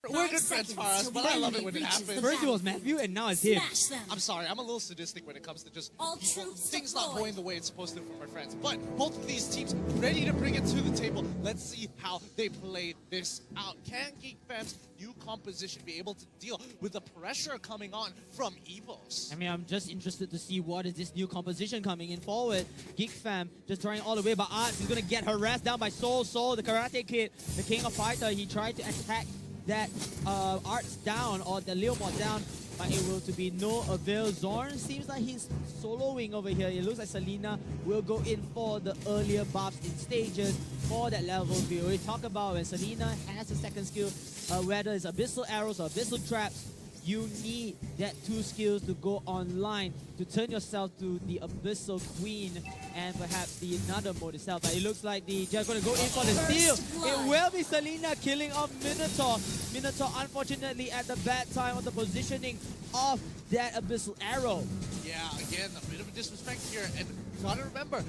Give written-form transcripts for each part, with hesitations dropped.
We're good friends, Faraz, but I love it when it happens. First it was Matthew, and now it's him. I'm sorry, I'm a little sadistic when it comes to just things not deployed. going the way it's supposed to for my friends. But both of these teams ready to bring it to the table. Let's see how they play this out. Can Geek Fam's new composition be able to deal with the pressure coming on from EVOS? I mean, I'm just interested to see what is this new composition coming in forward. Geek Fam just trying all the way, but Arts is going to get harassed down by Soul, the Karate Kid, the King of Fighter. He tried to attack that Arts down, or the Leomord down, but it will to be no avail. Zorn seems like he's soloing over here. It looks like Selena will go in for the earlier buffs in stages for that level view. We talk about when Selena has a second skill, whether it's Abyssal Arrows or Abyssal Traps, you need that two skills to go online to turn yourself to the Abyssal Queen and perhaps the another mode itself. But it looks like the Judge going to go in for the steal. It will be Selena killing off Minotaur. Minotaur, unfortunately, at the bad time of the positioning of that Abyssal Arrow. Yeah, again, a bit of a disrespect here. And gotta remember,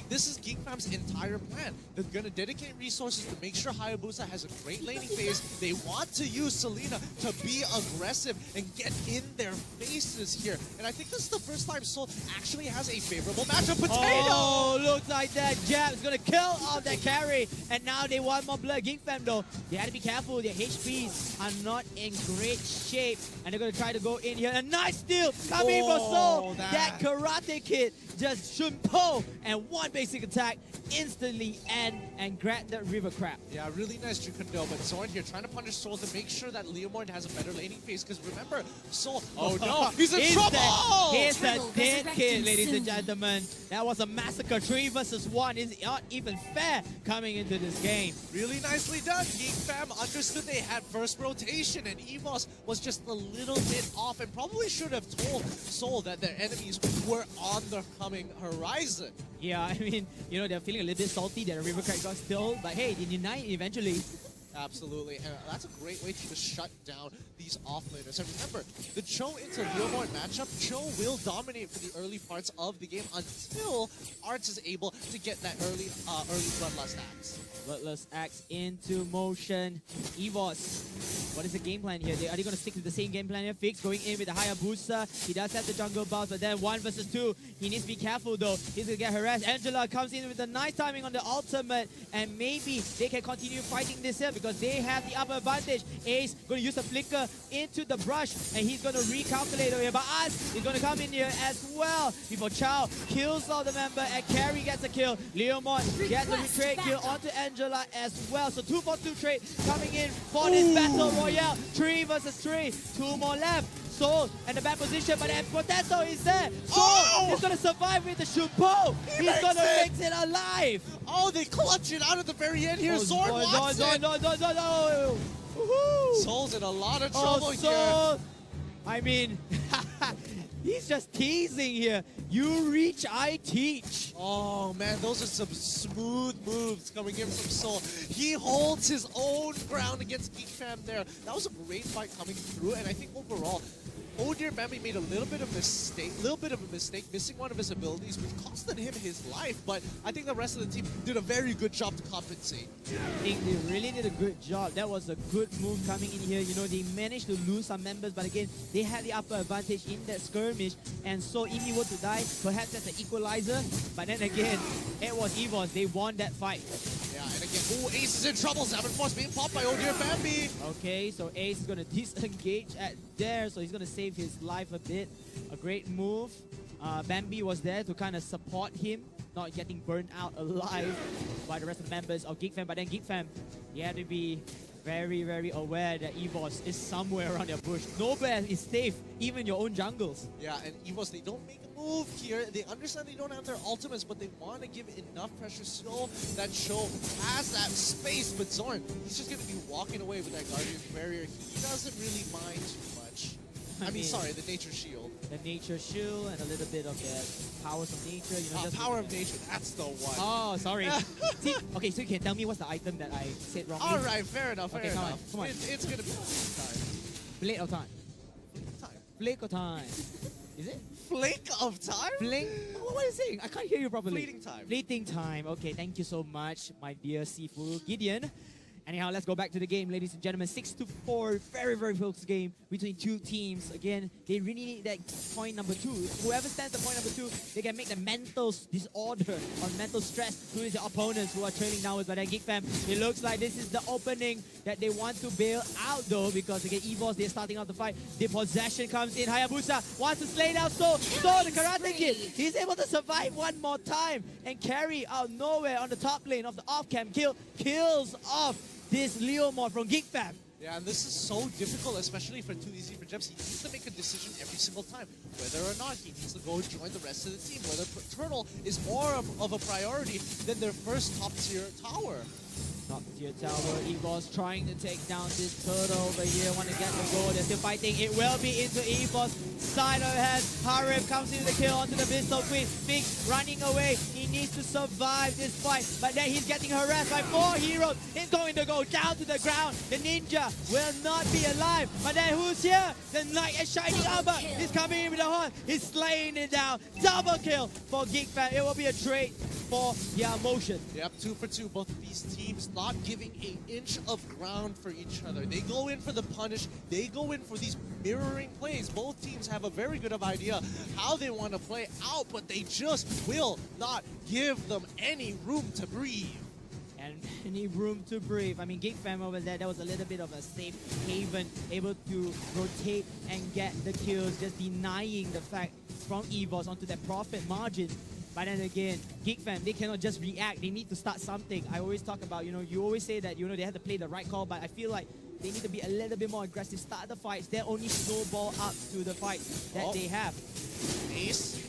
this is Geek Fam's entire plan. They're going to dedicate resources to make sure Hayabusa has a great laning phase. They want to use Selena to be aggressive and get in their faces here. And I think this is the first time Soul actually has a favorable matchup. Potato! Oh, looks like that jab is going to kill off that carry. And now they want more blood. Geek Fam, though, they have to be careful. Their HPs are not in great shape. And they're going to try to go in here. A nice steal coming from Soul. That Karate Kid just shunpo and one basic attack instantly and grab that river crab. Yeah, really nice Jukundo, but Zorn here trying to punish Soul to make sure that Leomord has a better laning phase, because remember, Soul, oh no, he's in trouble! He's a dead kid, ladies and gentlemen. That was a massacre, 3 versus 1. It's not even fair coming into this game. Really nicely done. Geek Fam understood they had first rotation, and EVOS was just a little bit off and probably should have told Soul that their enemies were on the coming horizon. Yeah, I mean, you know, they're feeling a little bit salty that the river crab got still, but hey, they unite eventually. Absolutely, and that's a great way to just shut down these offlaners. And remember, the Cho into Leomord matchup, Cho will dominate for the early parts of the game until Arts is able to get that early Bloodlust Axe. Bloodlust Axe into motion. EVOS, what is the game plan here? Are they going to stick to the same game plan here? Fix going in with the Hayabusa. He does have the jungle buff, but then 1 versus 2. He needs to be careful though. He's going to get harassed. Angela comes in with the nice timing on the ultimate, and maybe they can continue fighting this here because they have the upper advantage. Ace going to use the flicker into the brush, and he's going to recalculate over here. But Us is going to come in here as well before Chow kills all the member, and Carrie gets a kill. Leomord gets a trade kill onto Angela as well. So 2 for 2 trade coming in for this battle royale. 3 versus 3. 2 more left. Soul and the bad position, but then Potato is there. Soul is going to survive with the Shupo. He's going to make it alive. Oh, they clutch it out at the very end here. Zorn wants it. No. Soul's in a lot of trouble Soul. here. I mean, he's just teasing here. You reach, I teach. Oh man, those are some smooth moves coming in from Soul. He holds his own ground against Geek Fam there. That was a great fight coming through, and I think overall, Oh Dear Bambi made a little bit of a mistake, missing one of his abilities, which costed him his life, but I think the rest of the team did a very good job to compensate. I think they really did a good job. That was a good move coming in here. You know, they managed to lose some members, but again, they had the upper advantage in that skirmish, and so if he were to die, perhaps that's an equalizer, but then again, it was EVOS. They won that fight. Yeah, and again, Ace is in trouble. Seven Force being popped by Oh Dear Bambi. Okay, so Ace is going to disengage at there, so he's going to save his life a bit. A great move. Bambi was there to kind of support him, not getting burned out alive by the rest of the members of Geek Fam. But then Geek Fam, you have to be very, very aware that EVOS is somewhere around their bush. Nowhere is safe, even your own jungles. Yeah, and EVOS, they don't make a move here. They understand they don't have their ultimates, but they want to give enough pressure so that Show has that space. But Zorn, he's just going to be walking away with that Guardian's Barrier. He doesn't really mind too much. I mean, sorry, the Nature Shield. The Nature Shield and a little bit of the powers of nature. You know, just Power of Nature, that's the one. Oh, sorry. See, okay, so you can tell me what's the item that I said wrongly? All right, fair enough, fair enough. Come on. It's going to be time. Blade of time. Time. Flake of time. Is it? Flake of time? Flake? What are you saying? I can't hear you properly. Fleeting time. Fleeting time. Okay, thank you so much, my dear Sifu Gideon. Anyhow, let's go back to the game, ladies and gentlemen. 6-4, very, very close game between two teams. Again, they really need that point number 2. Whoever stands at point number 2, they can make the mental disorder or mental stress to the opponents who are trailing downwards. But then Geek Fam, it looks like this is the opening that they want to bail out though, because again, EVOS, they're starting out the fight. The possession comes in. Hayabusa wants to slay down So the Karate Kid. He's able to survive one more time and carry out nowhere on the top lane of the off-cam kill. Kills off this Leo mod from Geek Fam. Yeah, and this is so difficult, especially for Too Easy for Gems. He needs to make a decision every single time, whether or not he needs to go join the rest of the team, whether Turtle is more of a priority than their first top-tier tower. Top tier tower, EVOS trying to take down this turtle over here. Want to get the goal. They're still fighting. It will be into EVOS. Side of head. Harim comes into the kill onto the Pistol Queen. Fix running away. He needs to survive this fight. But then he's getting harassed by 4 heroes. He's going to go down to the ground. The ninja will not be alive. But then who's here? The Knight in Shining Armor. He's coming in with the horn. He's slaying it down. Double kill for Geek Fam. It will be a trade for motion. Yep, 2 for 2. Both of these teams not giving an inch of ground for each other. They go in for the punish. They go in for these mirroring plays. Both teams have a very good of idea how they want to play out, but they just will not give them any room to breathe. And any room to breathe. I mean, Geek Fam over there, that was a little bit of a safe haven, able to rotate and get the kills, just denying the fact from EVOS onto that profit margin. But then again, Geek Fam, they cannot just react. They need to start something. I always talk about, you always say that, they have to play the right call, but I feel like they need to be a little bit more aggressive. Start the fights. They're only snowball up to the fight that they have. Ace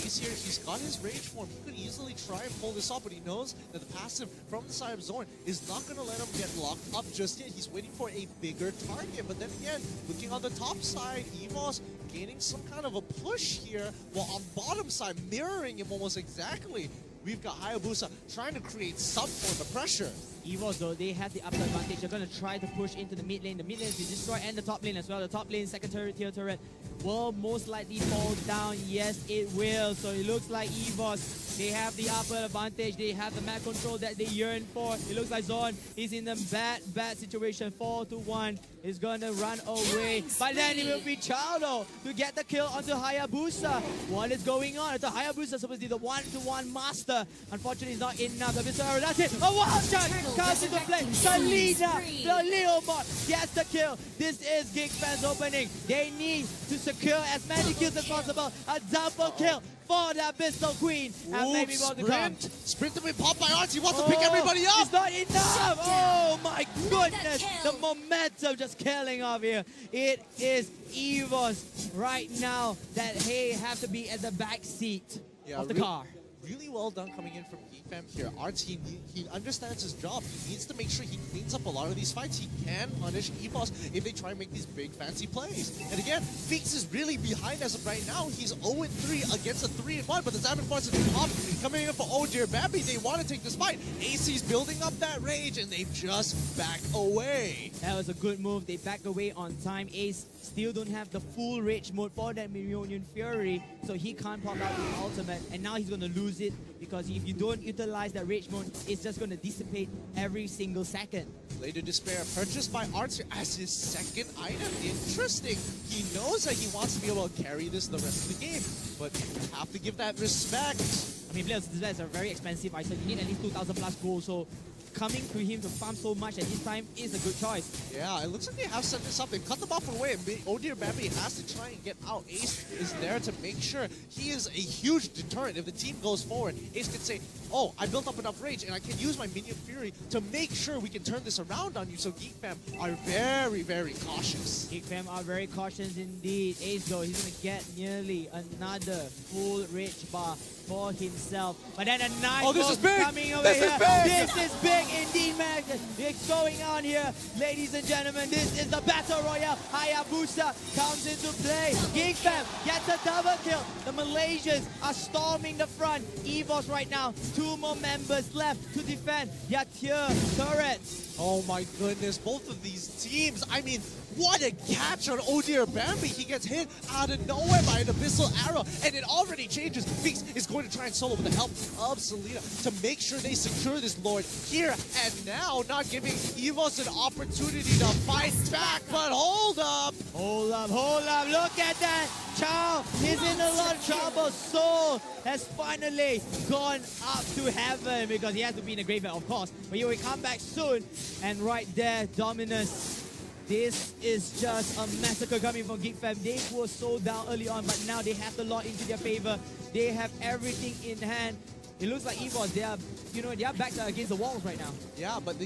here, he's got his rage form. He could easily try and pull this off, but he knows that the passive from the side of Zorn is not going to let him get locked up just yet. He's waiting for a bigger target. But then again, looking on the top side, EVOS gaining some kind of a push here, while on bottom side, mirroring him almost exactly. We've got Hayabusa trying to create some form of pressure. EVOS, though, they have the upper advantage. They're going to try to push into the mid lane. The mid lane is destroyed, and the top lane as well. The top lane, second tier turret, will most likely fall down. Yes, it will. So it looks like EVOS, they have the upper advantage. They have the map control that they yearn for. It looks like Zorn is in a bad situation. 4-1 is going to run away. But then it will be Chowdo to get the kill onto Hayabusa. What is going on? The Hayabusa is supposed to be the one-to-one master. Unfortunately, it's not enough. That's it. A wild shot comes into play. Selena, the Leo mod, gets the kill. This is Geek Fam's opening. They need to secure as many kills as possible. A double kill for that Pistol Queen. And maybe more to come. Sprint to be popped by Arts. He wants to pick everybody up. It's not enough. Oh my goodness. The momentum just killing off here. It is EVOS right now that they have to be at the back seat of the car. Really well done coming in from Geek Fam here. Arts, he understands his job. He needs to make sure he cleans up a lot of these fights. He can punish EVOS if they try and make these big fancy plays. And again, Feeks is really behind as of right now. He's 0-3 against a 3-1, but the Diamond Force is top coming in for Oh Dear Bambi. They want to take this fight. AC's building up that rage, and they've just backed away. That was a good move. They backed away on time. Ace still don't have the full rage mode for that Reunion Fury, so he can't pop out his ultimate, and now he's going to lose it, because if you don't utilize that rage mode, it's just going to dissipate every single second. Blade of Despair purchased by Arts as his second item. Interesting. He knows that he wants to be able to carry this the rest of the game, but you have to give that respect. I mean, Blade of Despair is a very expensive item. You need at least 2,000 plus gold, so coming to him to farm so much at this time is a good choice. Yeah, it looks like they have set this up. They've cut them off away, and Oh Dear Bambi has to try and get out. Ace is there to make sure he is a huge deterrent. If the team goes forward, Ace can say, oh, I built up enough rage, and I can use my Minion Fury to make sure we can turn this around on you. So Geek Fam are very, very cautious. Geek Fam are very cautious indeed. Ace, though, he's going to get nearly another full rage bar for himself. But then a nice this is big. Coming over here. This is big indeed, man. It's going on here, ladies and gentlemen. This is the Battle Royale. Hayabusa comes into play. Geek Fam gets a double kill. The Malaysians are storming the front. EVOS right now 2 more members left to defend their tier turrets. Oh my goodness, both of these teams, I mean, what a catch on Oh Dear Bambi. He gets hit out of nowhere by an abyssal arrow, and it already changes. Feeks is going to try and solo with the help of Selena to make sure they secure this Lord here and now, not giving EVOS an opportunity to fight back. But hold up. Hold up, look at that. Chow is in a lot of trouble. Soul has finally gone up to heaven because he has to be in the graveyard, of course. But he will come back soon. And right there, Dominus. This is just a massacre coming from Geek Fam. They were so down early on, but now they have the lot into their favor. They have everything in hand. It looks like EVOS, their backs are against the walls right now. Yeah, but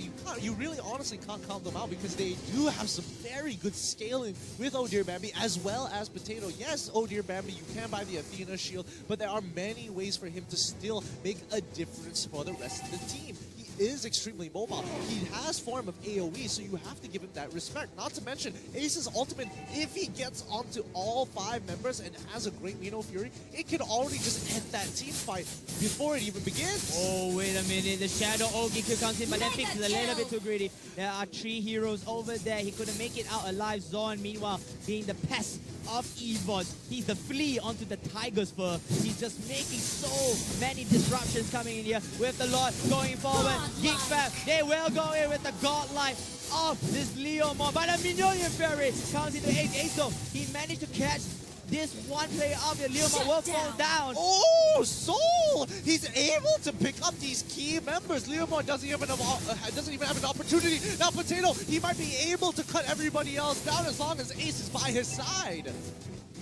you really honestly can't count them out because they do have some very good scaling with Oh Dear Bambi as well as Potato. Yes, Oh Dear Bambi, you can buy the Athena shield, but there are many ways for him to still make a difference for the rest of the team. He is extremely mobile. He has form of AoE, so you have to give him that respect. Not to mention, Ace's ultimate, if he gets onto all 5 members and has a great Mino Fury, it can already just end that team fight before it even begins. Oh, wait a minute. The Shadow Ogiku comes in, but then Feeks is a little bit too greedy. There are 3 heroes over there. He couldn't make it out alive. Zorn, meanwhile, being the pest of EVOS. He's the flea onto the tiger's fur. He's just making so many disruptions coming in here with the Lord going forward. Geek Fam, they will go in with the godlike of this Leo Mon. But a Minion Fairy comes into Ace. So he managed to catch this one player out there. Leo Mon will fall down. Oh, Soul! He's able to pick up these key members. Leo Mon doesn't even have an opportunity. Now Potato, he might be able to cut everybody else down as long as Ace is by his side.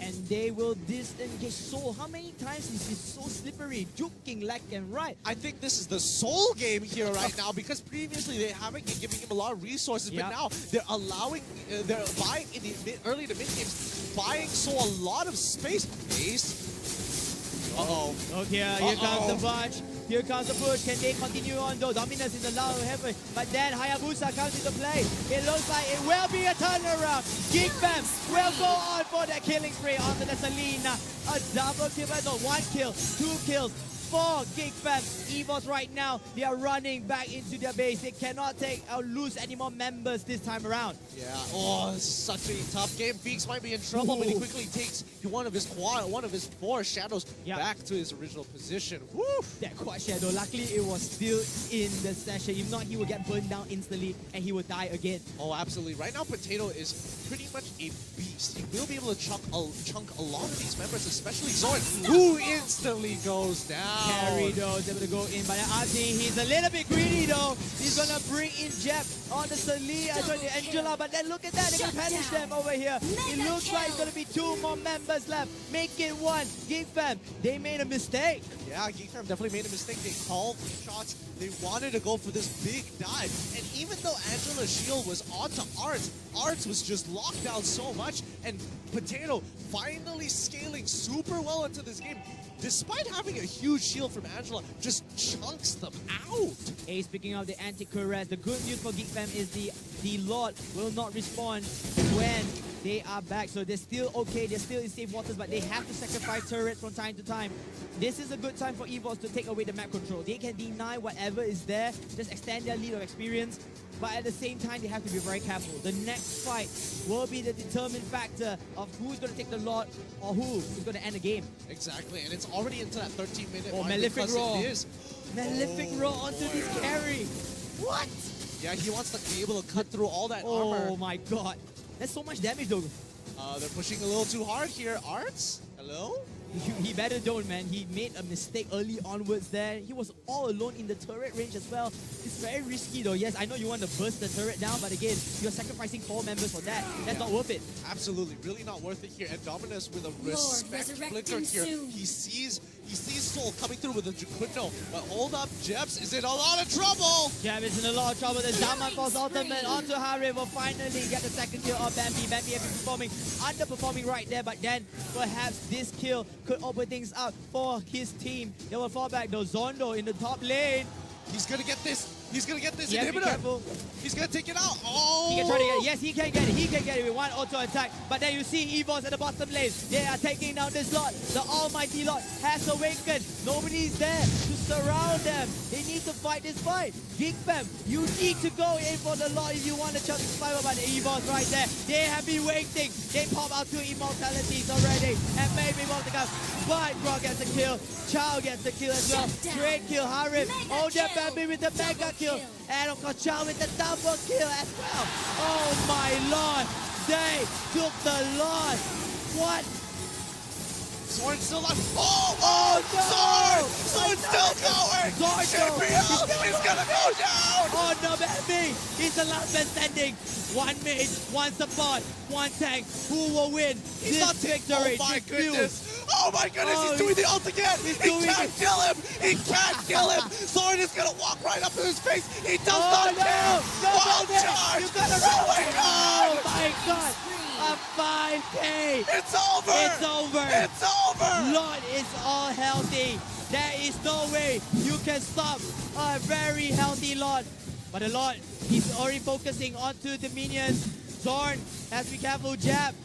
And they will disengage Soul. How many times is he so slippery, juking left and right? I think this is the Soul game here right now because previously they haven't been giving him a lot of resources, but now they're allowing, they're buying in the early to mid games, buying Soul a lot of space. Ace. Uh-oh. Okay, here comes the bunch. Here comes the push. Can they continue on though? Dominus in the low heaven. But then Hayabusa comes into play. It looks like it will be a turnaround. Geek Fam will go on for that killing spree onto the Selena. A double kill, no, 1 kill, 2 kills. 4 Geek Fam. EVOS right now, they are running back into their base. They cannot take or lose any more members this time around. Yeah, oh, this is such a tough game. Feeks might be in trouble, but he quickly takes one of his 4 shadows back to his original position. Woo! That quad shadow, luckily it was still in the session. If not, he would get burned down instantly and he would die again. Oh, absolutely. Right now, Potato is pretty much a beast. He will be able to chunk a lot of these members, especially Zorn, who instantly goes down. Carry though, is able to go in, but Artie, he's a little bit greedy though. He's gonna bring in Jeb on the Selena, the Angela, but then look at that, they're gonna punish them over here. It looks like it's gonna be 2 more members left. Make it 1. Geek Fam, they made a mistake. Yeah, Geek Fam definitely made a mistake. They called the shots. They wanted to go for this big dive. And even though Angela's shield was onto Arts, Arts was just locked down so much. And Potato finally scaling super well into this game. Despite having a huge shield from Angela, just chunks them out. Hey, speaking of the anti-Caress, the good news for Geek Fam is the Lord will not respawn when they are back. So they're still okay, they're still in safe waters, but they have to sacrifice turrets from time to time. This is a good time for EVOS to take away the map control. They can deny whatever is there, just extend their lead of experience. But at the same time, they have to be very careful. The next fight will be the determined factor of who's going to take the Lord or who is going to end the game. Exactly, and it's already into that 13-minute mark. Malefic Roar. It is. Malefic Roar onto this carry. What? Yeah, he wants to be able to cut through all that armor. armor. Oh my god. That's so much damage though. They're pushing a little too hard here. Arts? Hello? He better don't, man. He made a mistake early onwards there. He was all alone in the turret range as well. It's very risky though. Yes, I know you want to burst the turret down, but again, you're sacrificing 4 members for that. That's not worth it. Absolutely, really not worth it here. And Dominus with a respect flicker here. He sees Soul coming through with a Jukuno. But hold up, Jebs is in a lot of trouble. Jeb is in a lot of trouble. The Zaman Force ultimate onto Harry will finally get the second kill of Bambi. Bambi has been underperforming right there, but then perhaps this kill could open things up for his team. They will fall back though. Zondo in the top lane. He's gonna get this. He's gonna get this He has to be inhibitor. careful. He's gonna take it out. Oh! He can try to get, yes, he can get it. He can get it with one auto attack. But then you see EVOS at the bottom lane. They are taking down this lot. The almighty lot has awakened. Nobody's there to surround them. They need to fight this fight. Geek fam, you need to go in for the lot if you want to chance to survival. But the EVOS right there, they have been waiting. They pop out 2 immortalities already. And maybe want to come. But Brock gets a kill. Chow gets the kill as well. Great kill, Harim. Oh, that baby with the mega kill. And of course, Chow with the double kill as well. Oh my lord. They took the loss. What? Zorn's still alive. Oh no! Zorn! Zorn's still going! Zorn, JPL is gonna go down! Oh no, baby! He's the last man standing. One mid, one support, one tank. Who will win He's this not victory? Oh my This goodness! Oh my goodness, Oh, he's doing the ult again! He doing can't it. kill him! He can't kill him! Zorn is gonna walk right up to his face! He does Oh not no! care! No, Wild no, no. charge! You gotta Oh my god! Oh my god! A 5K! It's over! It's over! It's over! Lord is all healthy. There is no way you can stop a very healthy Lord. But the Lord, he's already focusing onto the minions. Zorn has to be careful, jab.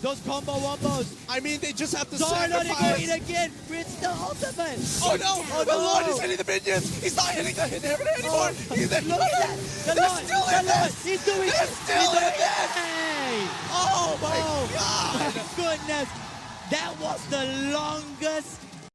Those combo wombos. I mean, they just have to Zorn only sacrifice. going again with the ultimate. Oh no! Oh, The no. Lord is hitting the minions! He's not hitting the inhibitor anymore! Oh, He's in. look at that. The They're Lord, still the in Lord, this! he's doing They're it. still He's doing in this! it. Hey. Oh my Oh god! my goodness. That was the longest